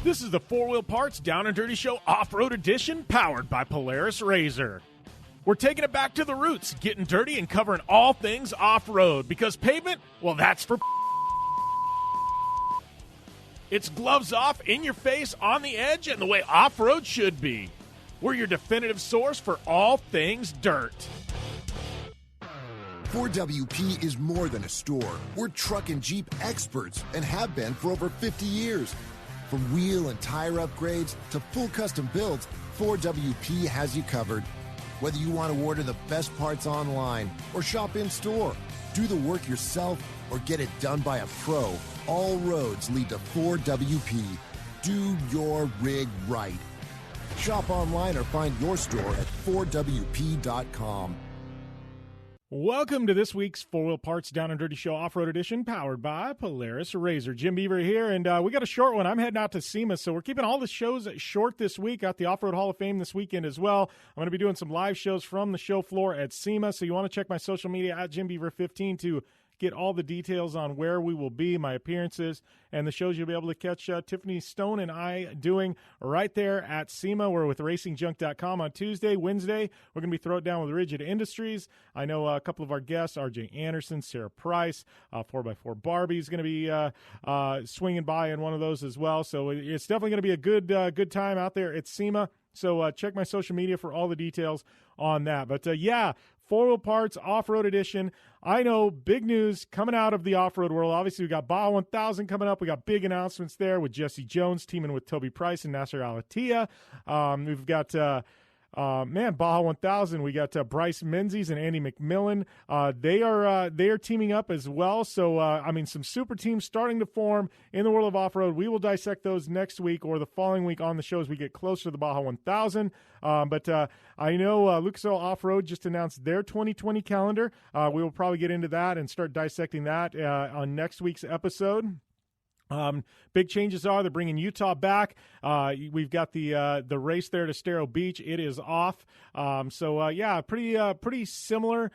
This is the Four Wheel Parts Down and Dirty Show Off-Road Edition, powered by Polaris RZR. We're taking it back to the roots, getting dirty and covering all things off-road, because pavement, well, that's for it's gloves off, in your face, on the edge, and the way off-road should be. We're your definitive source for all things dirt. 4WP is more than a store. We're truck and Jeep experts and have been for over 50 years. From wheel and tire upgrades to full custom builds, 4WP has you covered. Whether you want to order the best parts online or shop in store, do the work yourself, or get it done by a pro, all roads lead to 4WP. Do your rig right. Shop online or find your store at 4WP.com. Welcome to this week's Four Wheel Parts Down and Dirty Show Off-Road Edition, powered by Polaris RZR. Jim Beaver here, and we got a short one. I'm heading out to SEMA, so we're keeping all the shows short this week. Got the Off-Road Hall of Fame this weekend as well. I'm going to be doing some live shows from the show floor at SEMA, so you want to check my social media at JimBeaver15 to get all the details on where we will be, my appearances, and the shows you'll be able to catch Tiffany Stone and I doing right there at SEMA. We're with RacingJunk.com on Tuesday. Wednesday, we're going to be throwing it down with Rigid Industries. I know a couple of our guests, RJ Anderson, Sarah Price, 4x4 Barbie is going to be swinging by in one of those as well. So it's definitely going to be a good time out there at SEMA. So check my social media for all the details on that. But Four Wheel Parts Off-Road Edition. I know, big news coming out of the off-road world. Obviously, we got Baja 1000 coming up. We got big announcements there with Jesse Jones teaming with Toby Price and Nasser Al-Attiyah. We've got Baja 1000. We got Bryce Menzies and Andy McMillan. They are teaming up as well. So some super teams starting to form in the world of off-road. We will dissect those next week or the following week on the show as we get closer to the Baja 1000. But I know Lucas Oil Off-Road just announced their 2020 calendar. We will probably get into that and start dissecting that on next week's episode. Big changes are they're bringing Utah back. We've got the race there to Stero Beach. It is off. Pretty similar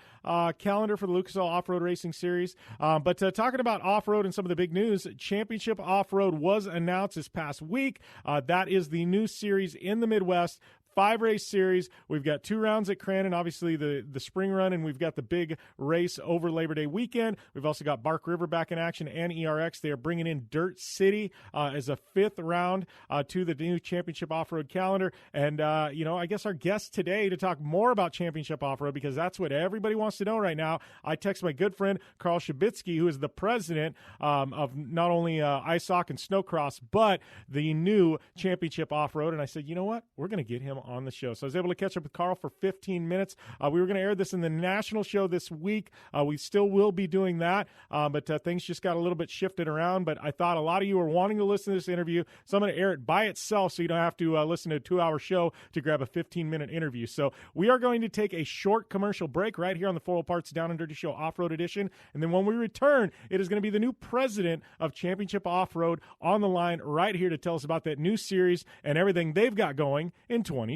calendar for the Lucas Oil Off-Road Racing Series. But talking about off-road and some of the big news, Championship Off-Road was announced this past week. That is the new series in the Midwest. 5-race series. We've got 2 rounds at Crandon, obviously the spring run, and we've got the big race over Labor Day weekend. We've also got Bark River back in action and ERX. They are bringing in Dirt City as a 5th round to the new Championship Off-Road calendar. And, I guess our guest today to talk more about Championship Off-Road, because that's what everybody wants to know right now. I text my good friend, Carl Schubitzke, who is the president of not only ISOC and Snowcross, but the new Championship Off-Road. And I said, you know what? We're going to get him on the show. So I was able to catch up with Carl for 15 minutes. We were going to air this in the national show this week. We still will be doing that, but things just got a little bit shifted around. But I thought a lot of you were wanting to listen to this interview, so I'm going to air it by itself so you don't have to listen to a 2-hour show to grab a 15-minute interview. So we are going to take a short commercial break right here on the Four Wheel Parts Down and Dirty Show Off-Road Edition. And then when we return, it is going to be the new president of Championship Off-Road on the line right here to tell us about that new series and everything they've got going in 2020.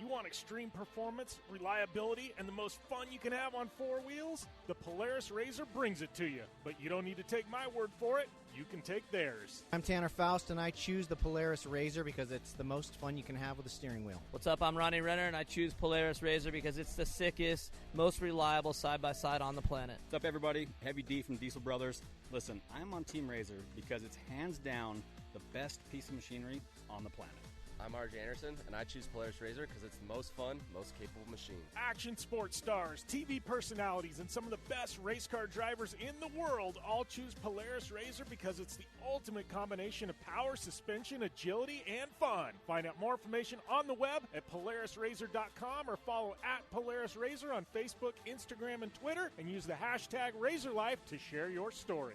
You want extreme performance, reliability, and the most fun you can have on 4 wheels? The Polaris RZR brings it to you. But you don't need to take my word for it. You can take theirs. I'm Tanner Faust, and I choose the Polaris RZR because it's the most fun you can have with a steering wheel. What's up? I'm Ronnie Renner, and I choose Polaris RZR because it's the sickest, most reliable side-by-side on the planet. What's up, everybody? Heavy D from Diesel Brothers. Listen, I'm on Team RZR because it's hands down the best piece of machinery on the planet. I'm RJ Anderson, and I choose Polaris RZR because it's the most fun, most capable machine. Action sports stars, TV personalities, and some of the best race car drivers in the world all choose Polaris RZR because it's the ultimate combination of power, suspension, agility, and fun. Find out more information on the web at PolarisRZR.com or follow at Polaris RZR on Facebook, Instagram, and Twitter, and use the hashtag RazorLife to share your story.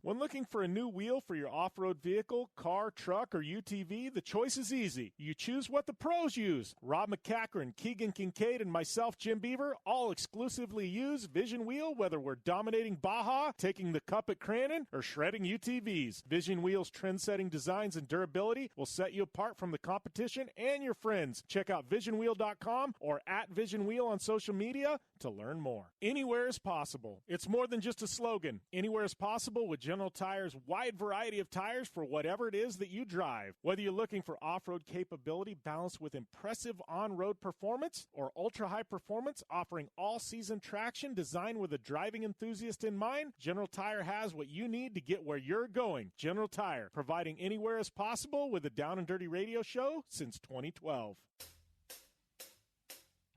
When looking for a new wheel for your off-road vehicle, car, truck, or UTV, the choice is easy. You choose what the pros use. Rob McCachran, Keegan Kincaid, and myself, Jim Beaver, all exclusively use Vision Wheel, whether we're dominating Baja, taking the cup at Crandon, or shredding UTVs. Vision Wheel's trend-setting designs and durability will set you apart from the competition and your friends. Check out visionwheel.com or at Vision Wheel on social media to learn more. Anywhere is possible. It's more than just a slogan. Anywhere is possible with General Tire's wide variety of tires for whatever it is that you drive. Whether you're looking for off-road capability balanced with impressive on-road performance or ultra-high performance offering all-season traction designed with a driving enthusiast in mind, General Tire has what you need to get where you're going. General Tire, providing anywhere is possible with the Down and Dirty Radio Show since 2012.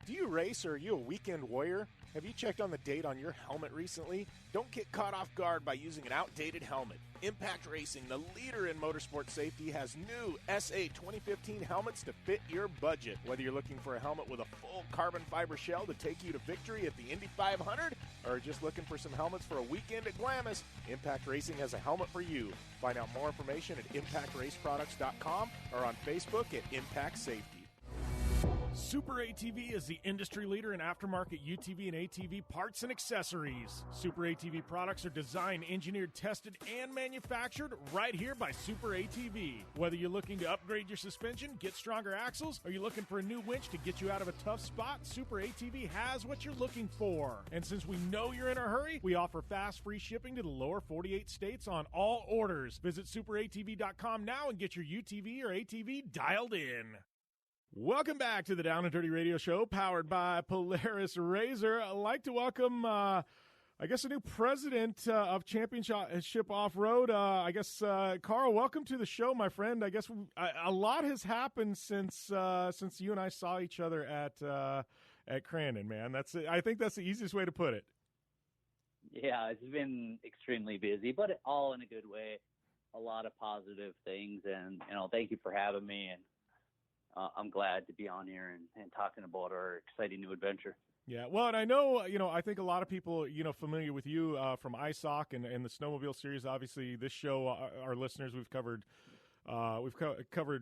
Do you race or are you a weekend warrior? Have you checked on the date on your helmet recently? Don't get caught off guard by using an outdated helmet. Impact Racing, the leader in motorsport safety, has new SA 2015 helmets to fit your budget. Whether you're looking for a helmet with a full carbon fiber shell to take you to victory at the Indy 500 or just looking for some helmets for a weekend at Glamis, Impact Racing has a helmet for you. Find out more information at impactraceproducts.com or on Facebook at Impact Safety. Super ATV is the industry leader in aftermarket UTV and ATV parts and accessories. Super ATV products are designed, engineered, tested, and manufactured right here by Super ATV. Whether you're looking to upgrade your suspension, get stronger axles, or you're looking for a new winch to get you out of a tough spot, Super ATV has what you're looking for. And since we know you're in a hurry, we offer fast, free shipping to the lower 48 states on all orders. Visit superatv.com now and get your UTV or ATV dialed in. Welcome back to the Down and Dirty Radio Show, powered by Polaris Razor. I'd like to welcome, a new president of Championship Off-Road. Carl, welcome to the show, my friend. I guess a lot has happened since you and I saw each other at Crandon, man. I think that's the easiest way to put it. Yeah, it's been extremely busy, but all in a good way. A lot of positive things, and thank you for having me. And I'm glad to be on here and talking about our exciting new adventure. Yeah, well, and I know, I think a lot of people, familiar with you from ISOC and the Snowmobile Series. Obviously, this show, our listeners, we've covered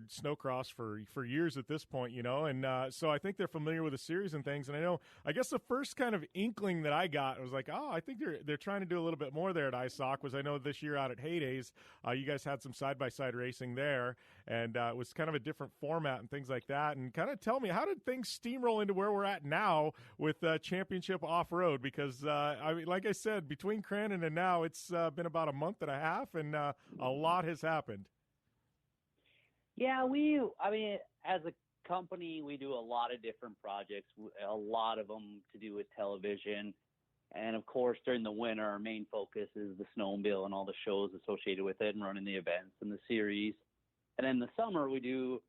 snowcross for years at this point, and so I think they're familiar with the series and things. And I guess the first kind of inkling that I got was like, I think they're trying to do a little bit more there at ISOC. Was I know this year out at Heydays, you guys had some side-by-side racing there, and it was kind of a different format and things like that. And kind of tell me, how did things steamroll into where we're at now with Championship Off-Road? Because, like I said, between Crandon and now, it's been about a month and a half, and a lot has happened. Yeah, as a company, we do a lot of different projects, a lot of them to do with television. And, of course, during the winter, our main focus is the snowmobile and all the shows associated with it and running the events and the series. And in the summer, we do,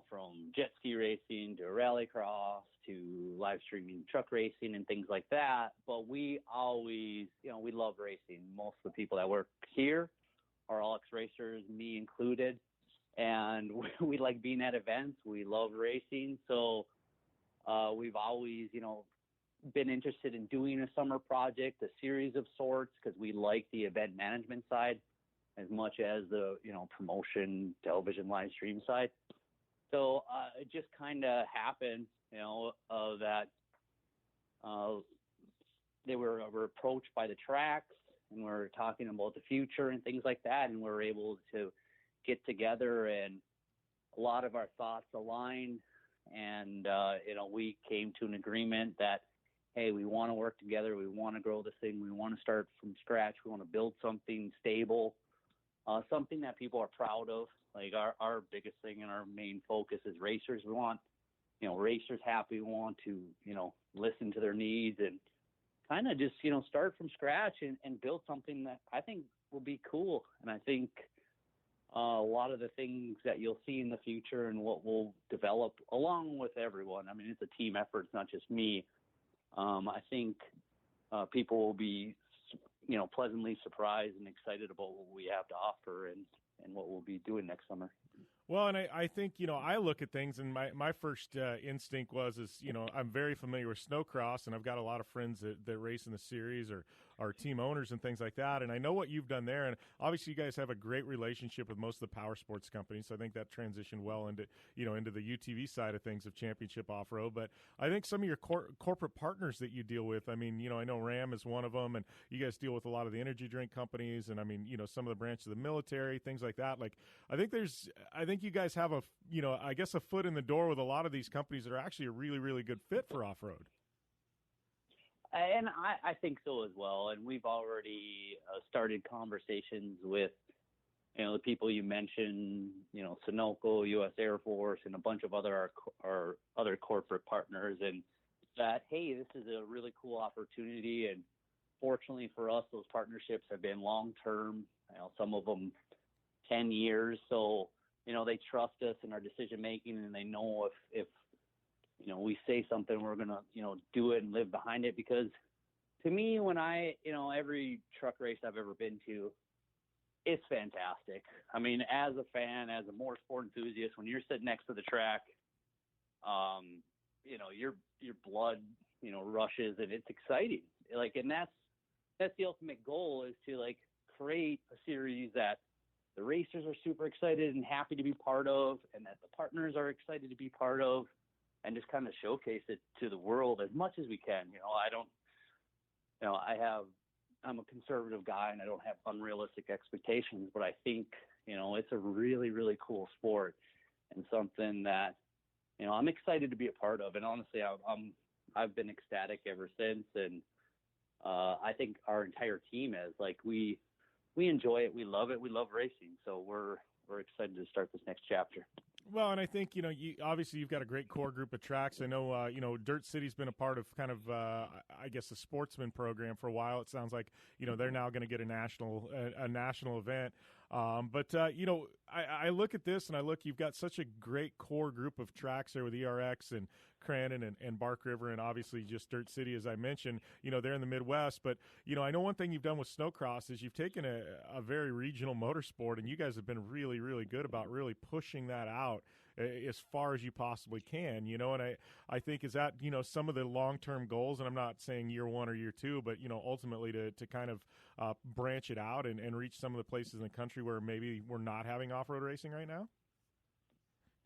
from jet ski racing to rallycross to live streaming truck racing and things like that. But we always, we love racing. Most of the people that work here are all ex-racers, me included. And we like being at events. We love racing. So we've always, been interested in doing a summer project, a series of sorts, because we like the event management side as much as the, promotion, television, live stream side. So it just kind of happened, that they were approached by the tracks and we're talking about the future and things like that. And we're able to get together and a lot of our thoughts aligned, and we came to an agreement that, hey, we want to work together, we want to grow this thing, we want to start from scratch, we want to build something stable, something that people are proud of. Like our biggest thing and our main focus is racers. We want racers happy. We want to listen to their needs and kind of just start from scratch and build something that I think will be cool. And I think a lot of the things that you'll see in the future and what we'll develop along with everyone. I mean, it's a team effort. It's not just me. I think people will be, pleasantly surprised and excited about what we have to offer and what we'll be doing next summer. Well, and I think, I look at things and my first instinct is I'm very familiar with snowcross and I've got a lot of friends that race in the series or our team owners and things like that. And I know what you've done there, and obviously you guys have a great relationship with most of the power sports companies. So I think that transitioned well into the UTV side of things of Championship Off-Road. But I think some of your corporate partners that you deal with, I mean, I know Ram is one of them, and you guys deal with a lot of the energy drink companies, and I mean, some of the branches of the military, things like that. Like, I think you guys have a foot in the door with a lot of these companies that are actually a really, really good fit for off-road. And I think so as well. And we've already started conversations with, the people you mentioned, Sunoco, U.S. Air Force, and a bunch of our other corporate partners. And that, hey, this is a really cool opportunity. And fortunately for us, those partnerships have been long-term, some of them 10 years. So, they trust us in our decision-making, and they know if we say something, we're going to, do it and live behind it. Because to me, when every truck race I've ever been to, it's fantastic. I mean, as a fan, as a motorsport enthusiast, when you're sitting next to the track, your blood, rushes, and it's exciting. And that's the ultimate goal, is to create a series that the racers are super excited and happy to be part of, and that the partners are excited to be part of, and just kind of showcase it to the world as much as we can. I'm a conservative guy, and I don't have unrealistic expectations, but I think, it's a really, really cool sport, and something that, I'm excited to be a part of. And honestly, I've been ecstatic ever since. And I think our entire team is we enjoy it. We love it. We love racing. So we're excited to start this next chapter. Well, and I think, obviously you've got a great core group of tracks. I know, Dirt City's been a part of kind of, I guess, a sportsman program for a while. It sounds like, they're now going to get a national event. I look at this and you've got such a great core group of tracks there with ERX and Crandon and Bark River, and obviously just Dirt City, as I mentioned, they're in the Midwest. But, I know one thing you've done with snowcross is you've taken a very regional motorsport, and you guys have been really, really good about really pushing that out as far as you possibly can, and I think is that, some of the long-term goals, and I'm not saying year one or year two, but, ultimately to kind of branch it out and reach some of the places in the country where maybe we're not having off-road racing right now?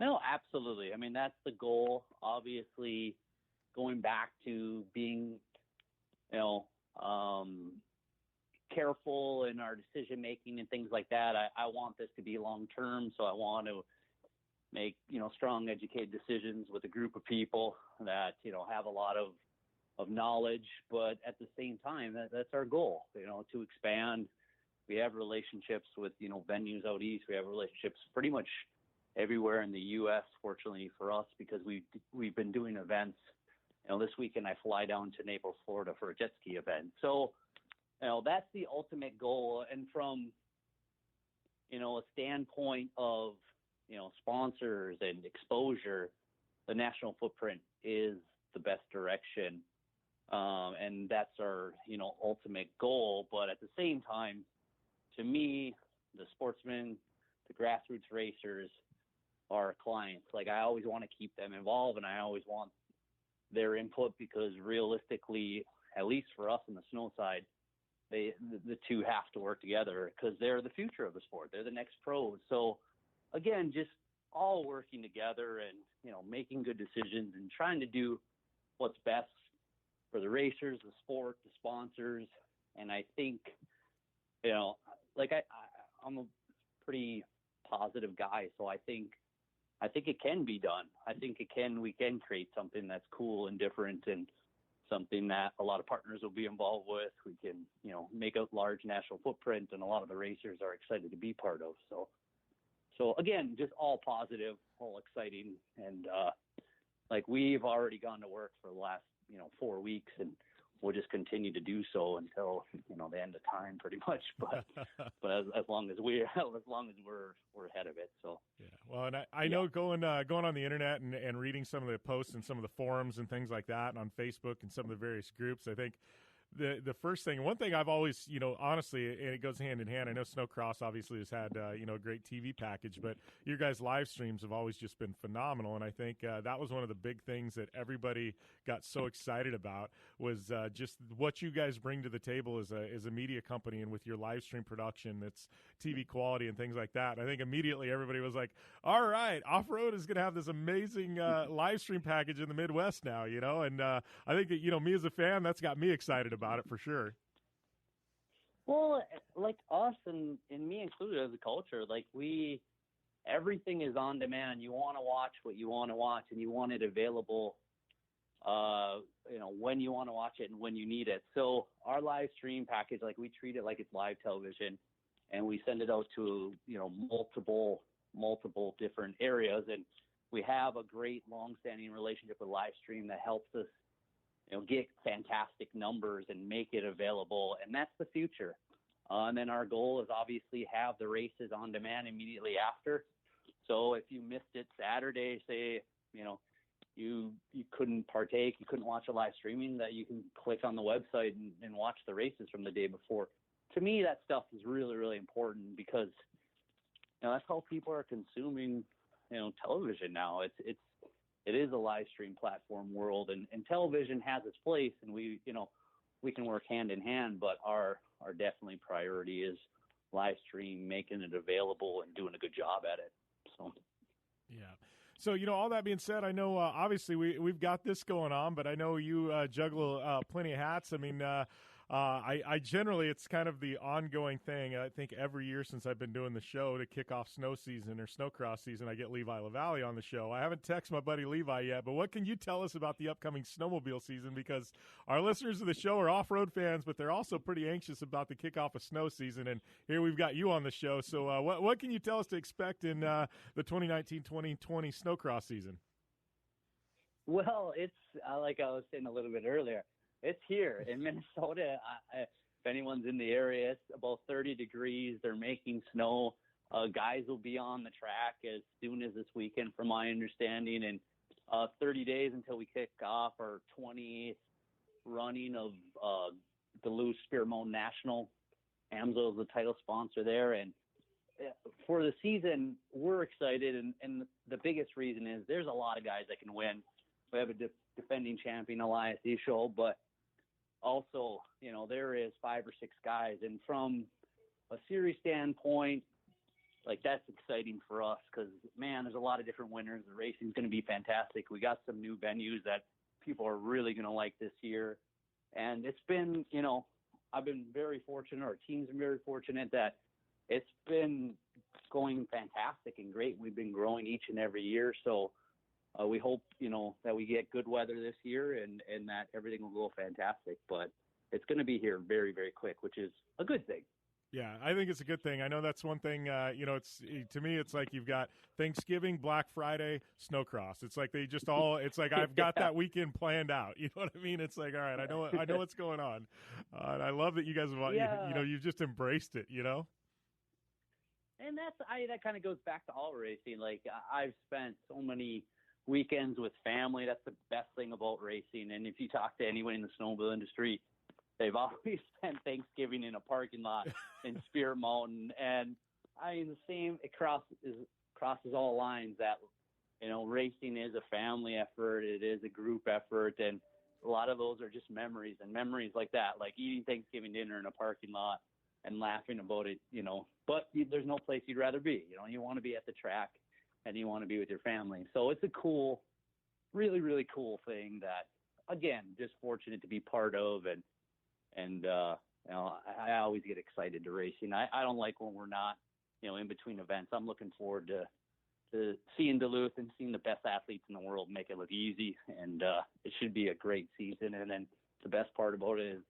No, absolutely. I mean, that's the goal. Obviously, going back to being, careful in our decision making and things like that. I want this to be long term, so I want to make strong, educated decisions with a group of people that have a lot of knowledge. But at the same time, that's our goal. To expand. We have relationships with venues out east. We have relationships pretty much everywhere in the U.S. Fortunately for us, because we've been doing events. This weekend I fly down to Naples, Florida for a jet ski event. So, that's the ultimate goal. And from a standpoint of sponsors and exposure, the national footprint is the best direction, and that's our ultimate goal. But at the same time, to me, the sportsmen, the grassroots racers are clients. I always want to keep them involved, and I always want their input, because realistically, at least for us on the snow side, the two have to work together, because they're the future of the sport. They're the next pros. So again, just all working together and making good decisions and trying to do what's best for the racers, the sport, the sponsors. And I think I'm a pretty positive guy, so I think it can be done. I think we can create something that's cool and different, and something that a lot of partners will be involved with. We can, make a large national footprint, and a lot of the racers are excited to be part of. So again, just all positive, all exciting. And we've already gone to work for the last, 4 weeks, and we'll just continue to do so until, the end of time pretty much. But as long as we're ahead of it. So, yeah. Well, and I know going on the internet and reading some of the posts and some of the forums and things like that, and on Facebook and some of the various groups, I think the first thing, one thing I've always, honestly, and it goes hand in hand. I know Snowcross obviously has had, a great TV package, but your guys' live streams have always just been phenomenal. And I think that was one of the big things that everybody got so excited about was just what you guys bring to the table as a media company, and with your live stream production, that's TV quality and things like that. And I think immediately everybody was like, all right, Off-Road is going to have this amazing live stream package in the Midwest now, and I think that, me as a fan, that's got me excited about it for sure. Well, like us and me included as a culture, like everything is on demand. You want to watch what you want to watch, and you want it available, when you want to watch it and when you need it. So our live stream package, like we treat it like it's live television, and we send it out to, multiple different areas. And we have a great long-standing relationship with Livestream that helps us, get fantastic numbers and make it available. And that's the future. And then our goal is obviously have the races on demand immediately after. So if you missed it Saturday, say, you couldn't partake, you couldn't watch a live streaming, that you can click on the website and watch the races from the day before. To me, that stuff is really, really important because, that's how people are consuming, television now. It is a live stream platform world, and television has its place, and we can work hand in hand, but our definitely priority is live stream, making it available and doing a good job at it. So, yeah. So, all that being said, I know obviously we've got this going on, but I know you juggle plenty of hats. I mean, I generally, it's kind of the ongoing thing. I think every year since I've been doing the show to kick off snow season or snowcross season, I get Levi LaValle on the show. I haven't texted my buddy Levi yet, but what can you tell us about the upcoming snowmobile season? Because our listeners of the show are off-road fans, but they're also pretty anxious about the kickoff of snow season. And here we've got you on the show. So what can you tell us to expect in the 2019-2020 snowcross season? Well, it's like I was saying a little bit earlier. It's here in Minnesota. If anyone's in the area, it's about 30 degrees. They're making snow. Guys will be on the track as soon as this weekend, from my understanding. And 30 days until we kick off our 20th running of Duluth Spirit Mountain National. AMSO is the title sponsor there. And for the season, we're excited. And the biggest reason is there's a lot of guys that can win. We have a defending champion, Elias Isho, but also, there is 5 or 6 guys. And from a series standpoint, like, that's exciting for us because, man, there's a lot of different winners. The racing's going to be fantastic. We got some new venues that people are really going to like this year. And it's been, I've been very fortunate, our team's been very fortunate that it's been going fantastic and great. We've been growing each and every year. So, we hope, that we get good weather this year and that everything will go fantastic. But it's going to be here very, very quick, which is a good thing. Yeah, I think it's a good thing. I know that's one thing, it's to me, it's like you've got Thanksgiving, Black Friday, Snowcross. It's like they just all, it's like I've got that weekend planned out. You know what I mean? It's like, all right, I know what's going on. And I love that you guys have, you've just embraced it, And that kind of goes back to all racing. Like, I've spent so many weekends with family. That's the best thing about racing. And if you talk to anyone in the snowmobile industry, they've always spent Thanksgiving in a parking lot in Spirit Mountain. And I mean, the same, it crosses all lines that, racing is a family effort. It is a group effort. And a lot of those are just memories, and memories like that, like eating Thanksgiving dinner in a parking lot and laughing about it, but there's no place you'd rather be. You want to be at the track and you want to be with your family. So it's a cool, really, really cool thing that, again, just fortunate to be part of. And I always get excited to racing. I don't like when we're not, in between events. I'm looking forward to seeing Duluth and seeing the best athletes in the world make it look easy. And it should be a great season. And then the best part about it is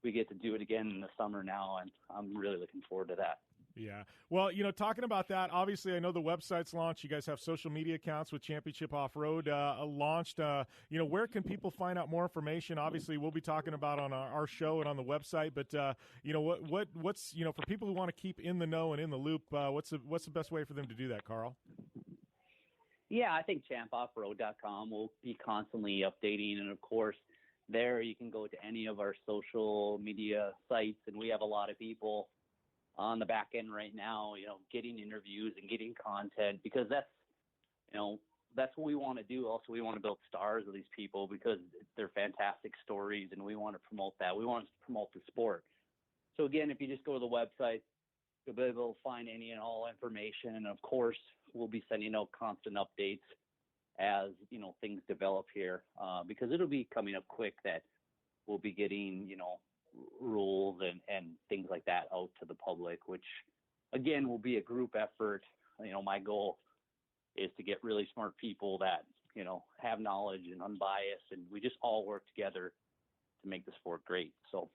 we get to do it again in the summer now. And I'm really looking forward to that. Yeah. Well, talking about that, obviously I know the website's launched. You guys have social media accounts with Championship Off-Road launched. Where can people find out more information? Obviously, we'll be talking about on our show and on the website, but what's for people who want to keep in the know and in the loop, what's the best way for them to do that, Carl? Yeah, I think champoffroad.com will be constantly updating, and of course, there. You can go to any of our social media sites, and we have a lot of people on the back end right now, getting interviews and getting content, because that's what we want to do. Also, we want to build stars of these people because they're fantastic stories, and we want to promote that. We want to promote the sport. So again, if you just go to the website, you'll be able to find any and all information. And of course, we'll be sending out constant updates as, things develop here, because it'll be coming up quick that we'll be getting, rules and things like that out to the public, which again will be a group effort. My goal is to get really smart people that, have knowledge and unbiased, and we just all work together to make the sport great. So.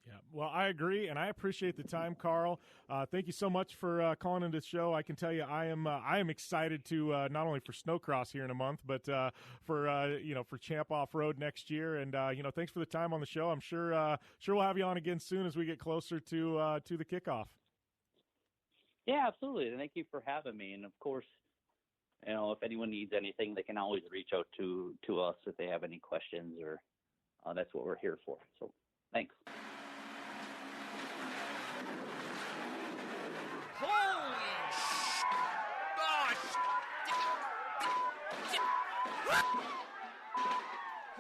Yeah, well, I agree, and I appreciate the time, Carl. Thank you so much for calling into the show. I can tell you, I am excited to not only for snowcross here in a month, but for Champ Off Road next year. And thanks for the time on the show. I'm sure we'll have you on again soon as we get closer to the kickoff. Yeah, absolutely. And thank you for having me. And of course, if anyone needs anything, they can always reach out to us if they have any questions, or that's what we're here for. So thanks.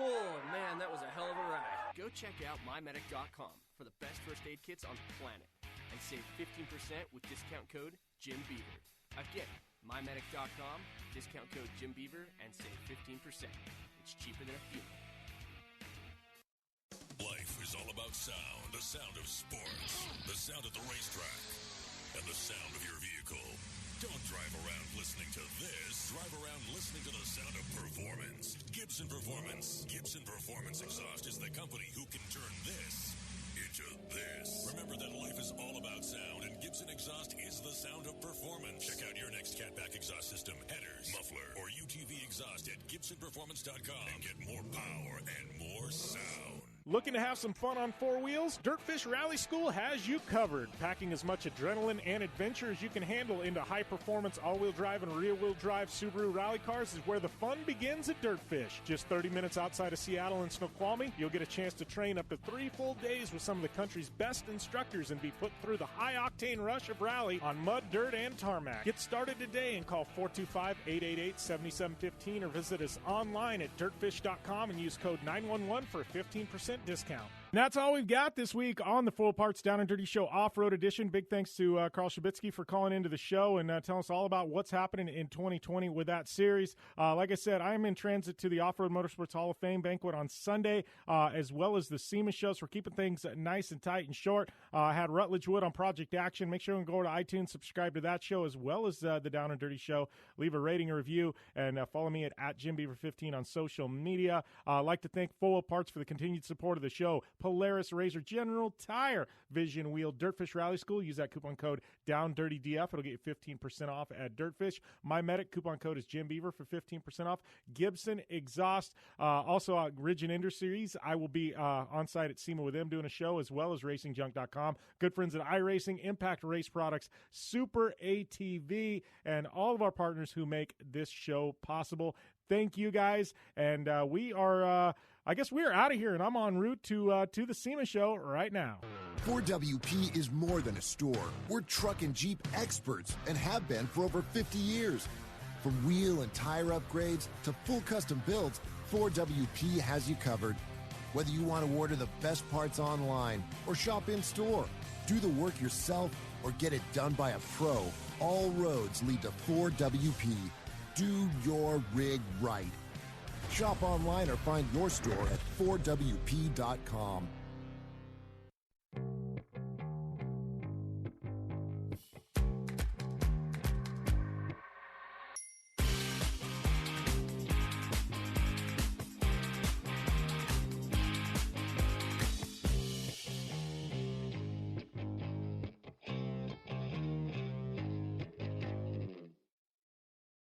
Oh, man, that was a hell of a ride. Go check out mymedic.com for the best first aid kits on the planet and save 15% with discount code JimBeaver. Again, mymedic.com, discount code JimBeaver, and save 15%. It's cheaper than a funeral. Life is all about sound. The sound of sports. The sound at the racetrack. And the sound of your vehicle. Don't drive around listening to this. Drive around listening to the sound of performance. Gibson Performance. Gibson Performance Exhaust is the company who can turn this into this. Remember that life is all about sound, and Gibson Exhaust is the sound of performance. Check out your next catback exhaust system, headers, muffler, or UTV exhaust at GibsonPerformance.com and get more power and more sound. Looking to have some fun on four wheels? Dirtfish Rally School has you covered. Packing as much adrenaline and adventure as you can handle into high-performance all-wheel drive and rear-wheel drive Subaru rally cars is where the fun begins at Dirtfish. Just 30 minutes outside of Seattle in Snoqualmie, you'll get a chance to train up to 3 full days with some of the country's best instructors and be put through the high-octane rush of rally on mud, dirt, and tarmac. Get started today and call 425-888-7715 or visit us online at dirtfish.com and use code 911 for a 15% discount. And that's all we've got this week on the Full Parts Down and Dirty Show Off-Road Edition. Big thanks to Carl Schubitzke for calling into the show and telling us all about what's happening in 2020 with that series. Like I said, I am in transit to the Off-Road Motorsports Hall of Fame banquet on Sunday, as well as the SEMA show. So we're keeping things nice and tight and short. I had Rutledge Wood on Project Action. Make sure you go to iTunes, subscribe to that show, as well as the Down and Dirty Show. Leave a rating or review, and follow me at JimBeaver15 on social media. I'd like to thank Full Parts for the continued support of the show. Polaris Razor, General Tire, Vision Wheel, Dirtfish Rally School. Use that coupon code DOWNDIRTYDF. It'll get you 15% off at Dirtfish. My Medic coupon code is JimBeaver for 15% off. Gibson Exhaust. Also, Ridge and Ender Series. I will be on site at SEMA with them doing a show, as well as RacingJunk.com. Good friends at iRacing, Impact Race Products, Super ATV, and all of our partners who make this show possible. Thank you, guys. And we are... I guess we're out of here, and I'm en route to the SEMA show right now. 4WP is more than a store. We're truck and Jeep experts and have been for over 50 years. From wheel and tire upgrades to full custom builds, 4WP has you covered. Whether you want to order the best parts online or shop in store, do the work yourself, or get it done by a pro, all roads lead to 4WP. Do your rig right. Shop online or find your store at 4WP.com.